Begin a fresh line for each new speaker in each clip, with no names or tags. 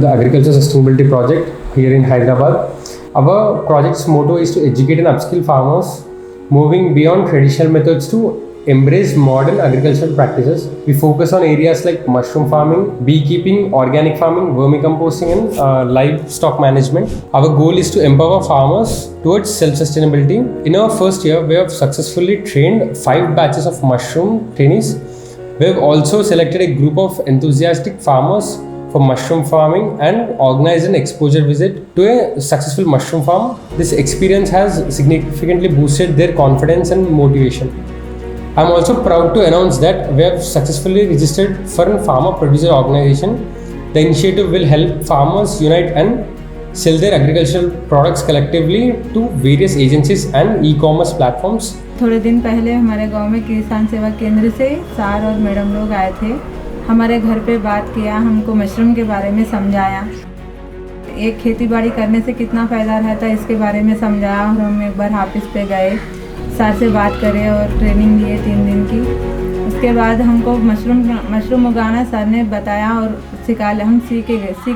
the Agriculture Sustainability Project here in Hyderabad. Our project's motto is to educate and upskill farmers, moving beyond traditional methods to embrace modern agricultural practices. We focus on areas like mushroom farming, beekeeping, organic farming, vermicomposting and livestock management. Our goal is to empower farmers towards self-sustainability. In our first year, we have successfully trained 5 batches of mushroom trainees. We have also selected a group of enthusiastic farmers for mushroom farming and organized an exposure visit to a successful mushroom farm. This experience has significantly boosted their confidence and motivation. I am also proud to announce that we have successfully registered for a farmer producer organization. The initiative will help farmers unite and sell their agricultural products collectively to various agencies and e-commerce platforms.
थोड़े दिन पहले हमारे गांव में किसान सेवा केंद्र से सर और मैडम लोग आए थे, हमारे घर पे बात किया, हमको मशरूम के बारे में समझाया, एक खेती बाड़ी करने से कितना फ़ायदा रहता है इसके बारे में समझाया। और हम एक बार ऑफिस पे गए, सर से बात करे और ट्रेनिंग लिए 3 दिन की। उसके बाद हमको मशरूम उगाना सर ने बताया और हम सीख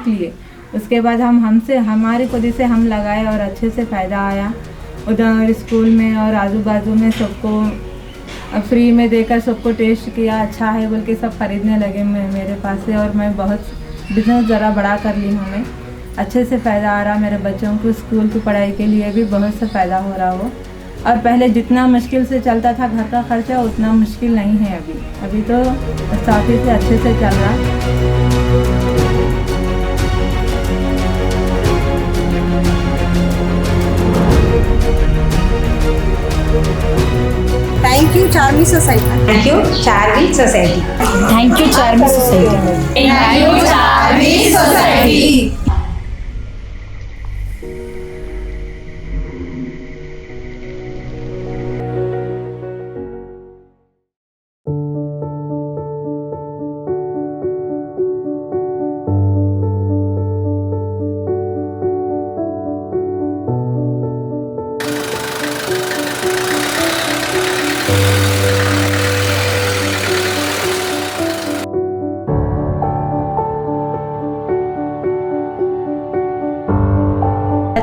लिए। उसके बाद हमारी खुद से हम लगाए और अच्छे से फ़ायदा आया। उधर स्कूल में और आजू बाजू में सबको फ्री में देकर सबको टेस्ट किया, अच्छा है बोल के सब खरीदने लगे मेरे पास से। और मैं बहुत बिजनेस ज़रा बड़ा कर ली हूँ, मैं अच्छे से फ़ायदा आ रहा। मेरे बच्चों को स्कूल की पढ़ाई के लिए भी बहुत सा फ़ायदा हो रहा हो। और पहले जितना मुश्किल से चलता था घर का खर्चा, उतना मुश्किल नहीं है अभी तो काफ़ी से अच्छे से चल रहा।
Thank you Charvi Society.
Thank you Charvi Society.
Thank you Charvi Society.
Thank you Charvi Society.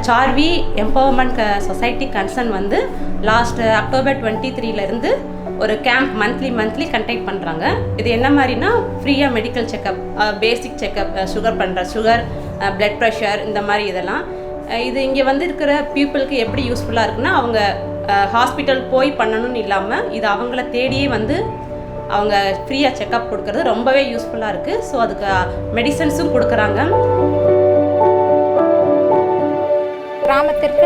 Saarvi empowerment society concern வந்து லாஸ்ட் அக்டோபர் 23 ஒரு கேம்ப் மந்த்லி கண்டக்ட் பண்ணுறாங்க. இது என்ன மாதிரினா ஃப்ரீயாக மெடிக்கல் செக்கப், பேசிக் செக்கப், சுகர், பிளட் ப்ரெஷர், இந்த மாதிரி இதெல்லாம். இது இங்கே வந்து இருக்கிற பீப்புளுக்கு எப்படி யூஸ்ஃபுல்லாக இருக்குன்னா, அவங்க ஹாஸ்பிட்டல் போய் பண்ணணும்னு இல்லாமல் இது அவங்கள தேடியே வந்து அவங்க ஃப்ரீயாக செக்கப் கொடுக்கறது ரொம்பவே யூஸ்ஃபுல்லாக இருக்குது. ஸோ அதுக்கு மெடிசன்ஸும் கொடுக்குறாங்க.
கிராமத்திற்கு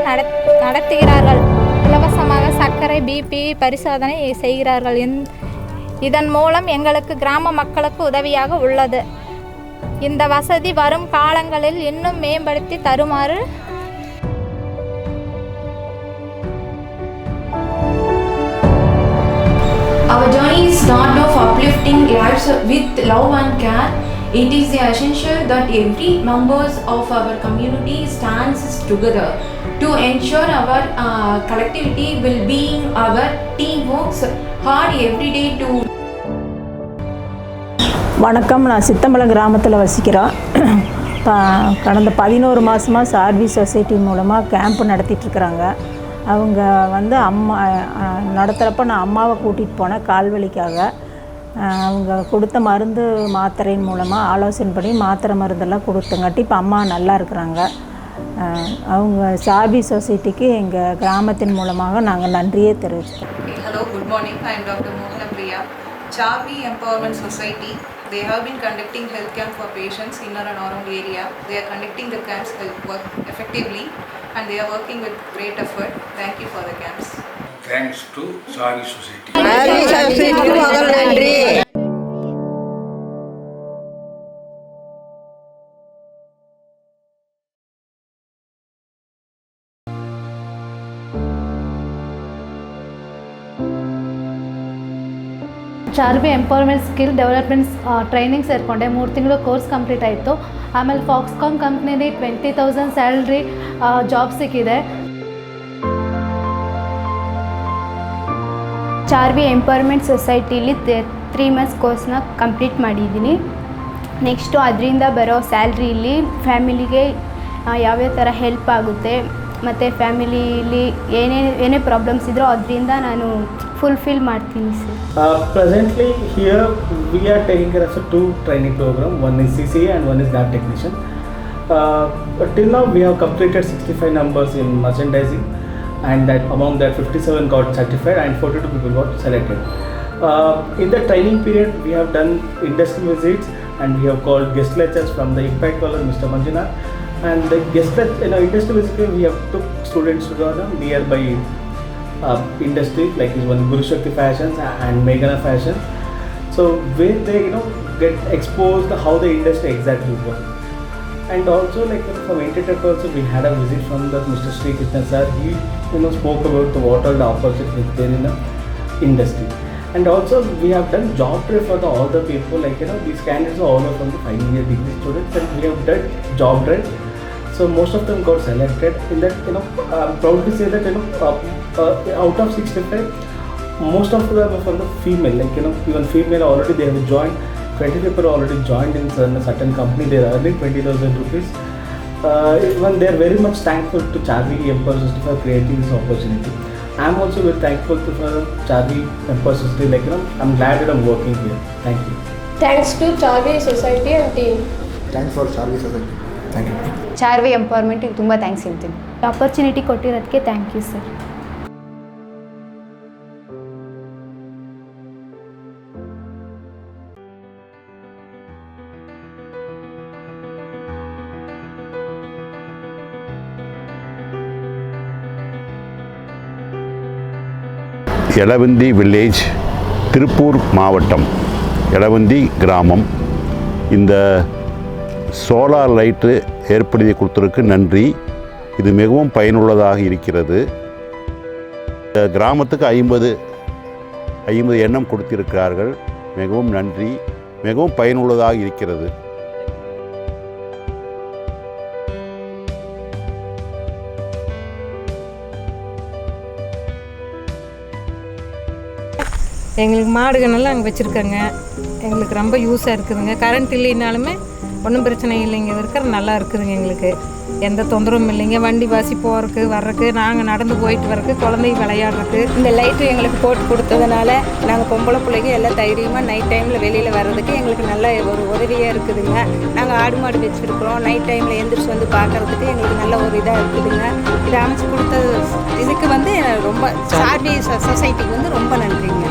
நடத்துகிறார்கள். இலவசமாக சர்க்கரை, பிபி பரிசோதனை செய்கிறார்கள். இதன் மூலம் எங்களுக்கு கிராம மக்களுக்கு உதவியாக உள்ளது. இந்த வசதி வரும் காலங்களில் இன்னும் மேம்படுத்தி தருமாறு
Our journey is not of uplifting lives with love and care. It is essential that every members of our community stands together to ensure our collectivity will be our team works hard every day to.
வணக்கம், நான் சித்தம்பலம் கிராமத்தில் வசிக்கிறோம். கடந்த 11 மாதமாக Saarvi society மூலமாக camp நடத்திட்டுருக்குறாங்க. அவங்க வந்து அம்மா நடத்துகிறப்ப நான் அம்மாவை கூட்டிகிட்டு போனேன் கால்வலிக்காக. அவங்க கொடுத்த மருந்து மாத்திரையின் மூலமாக ஆலோசனைப்படி மாத்திரை மருந்தெல்லாம் கொடுத்தங்காட்டி இப்போ அம்மா நல்லா இருக்கிறாங்க. அவங்க சார்வி சொசைட்டிக்கு எங்கள் கிராமத்தின் மூலமாக நாங்கள் நன்றியே தெரிவிச்சுக்கிறோம்.
Hello, good morning. I am Dr. Mohana Priya. Charvi Empowerment Society, they have been conducting health camp for patients in and around area. They are conducting the camps work effectively and they are working with great effort. Thank you for the camps.
Thanks to Charvi Society.
Charvi Society மகள் நன்றி.
Charvi empowerment skill development training ಸೇರಿಕೊಂಡೆ. 3 ತಿಂಗಳು course complete ಆಯಿತು. ಆಮೇಲೆ Foxconn ಕಂಪ್ನಿಲಿ 20,000 salary job ಸಿಕ್ಕಿದೆ.
Charvi empowerment ಸೊಸೈಟಿಲಿ 3 months ಕೋರ್ಸ್ನ complete ಮಾಡಿದ್ದೀನಿ. Next ಅದರಿಂದ ಬರೋ ಸ್ಯಾಲ್ರಿಲಿ ಫ್ಯಾಮಿಲಿಗೆ ಯಾವ್ಯಾವ ಥರ ಹೆಲ್ಪ್ ಆಗುತ್ತೆ ಮತ್ತು ಫ್ಯಾಮಿಲೀಲಿ ಏನೇ ಪ್ರಾಬ್ಲಮ್ಸ್ ಇದ್ದರೂ ಅದರಿಂದ ನಾನು ಫುಲ್ಫಿಲ್ ಮಾಡ್ತೀನಿ sir.
Presently here we are taking care of 2 training program. One is CCA and one is lab technician. Till now we have completed 65 numbers in merchandising, and that among that 57 got certified and 42 people got selected. In the training period we have done industry visits and we have called guest lectures from the impact color Mr. Manjunath, and the guest industry visit we have took students to the nearby industry like is one Guru Shakti Fashions and Meghana Fashions, so where they get exposed how the industry exactly works. And also like from Intertech also we had a visit from the Mr. Sri Krishna sir. He spoke about what all the opportunities there in the industry. And also we have done job tray for all the people like these candidates are all from the final year degree students, and we have done job tray. So most of them got selected. In that I'm proud to say that out of 65, most of them are from the female. Like even female already they have joined. 20 people already joined in a certain company. They are earning 20,000 rupees. Even they are very much thankful to Charvi Empire Society for creating this opportunity. I am also very thankful to Charvi Empire Society. Like I'm glad that I'm working here. Thank you.
Thanks to Charvi Society and team.
Thanks for Charvi Society. Thank you.
Charvi ಎಂಪವರ್ಮೆಂಟಿಗೆ ತುಂಬ thanks ಹೇಳ್ತೀನಿ.
Opportunity ಕೊಟ್ಟಿರೋದಕ್ಕೆ thank you sir.
Elavanthi village, Tiruppur மாவட்டம், எலவந்தி கிராமம். இந்த solar light ஏற்படுத்தி கொடுத்ததற்கு நன்றி. இது மிகவும் பயனுள்ளதாக இருக்கிறது. இந்த கிராமத்துக்கு 50 எண்ணம் கொடுத்திருக்கிறார்கள். மிகவும் நன்றி. மிகவும் பயனுள்ளதாக இருக்கிறது.
எங்களுக்கு மாடுகள்லாம் அங்கே வச்சுருக்காங்க. எங்களுக்கு ரொம்ப யூஸாக இருக்குதுங்க. கரண்ட் இல்லைனாலுமே ஒன்றும் பிரச்சனை இல்லைங்க. இருக்கிற நல்லா இருக்குதுங்க. எங்களுக்கு எந்த தொந்தரவும் இல்லைங்க. வண்டி வாசி போகிறதுக்கு வர்றதுக்கு, நாங்கள் நடந்து போயிட்டு வர்றதுக்கு, குழந்தைங்க விளையாடுறதுக்கு.
இந்த லைட்டு எங்களுக்கு போட்டு கொடுத்ததுனால நாங்கள் பொம்பளை பிள்ளைங்க எல்லாம் தைரியமாக நைட் டைமில் வெளியில் வர்றதுக்கு எங்களுக்கு நல்ல ஒரு உதவியாக இருக்குதுங்க. நாங்கள் ஆடு மாடு வச்சுருக்குறோம். நைட் டைமில் எந்திரிச்சு வந்து பார்க்குறதுக்கு எங்களுக்கு நல்ல ஒரு இதாக இருக்குதுங்க. இதை அமைச்சு கொடுத்தது இதுக்கு வந்து ரொம்ப சார்வி சொசைட்டிக்கு வந்து ரொம்ப நன்றிங்க.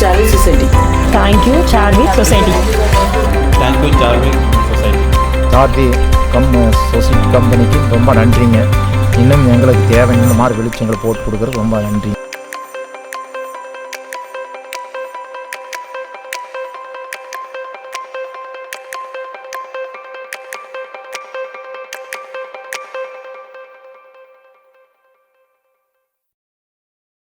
Charvi Society.
Thank you, Charvi Society.
Thank you, Charvi Society.
Charvi Society கம்பெனிக்கு ரொம்ப நன்றிங்க. இன்னும் எங்களுக்கு தேவை இந்த மாதிரி வெளிச்சங்களை போட்டு கொடுக்குறது ரொம்ப நன்றி.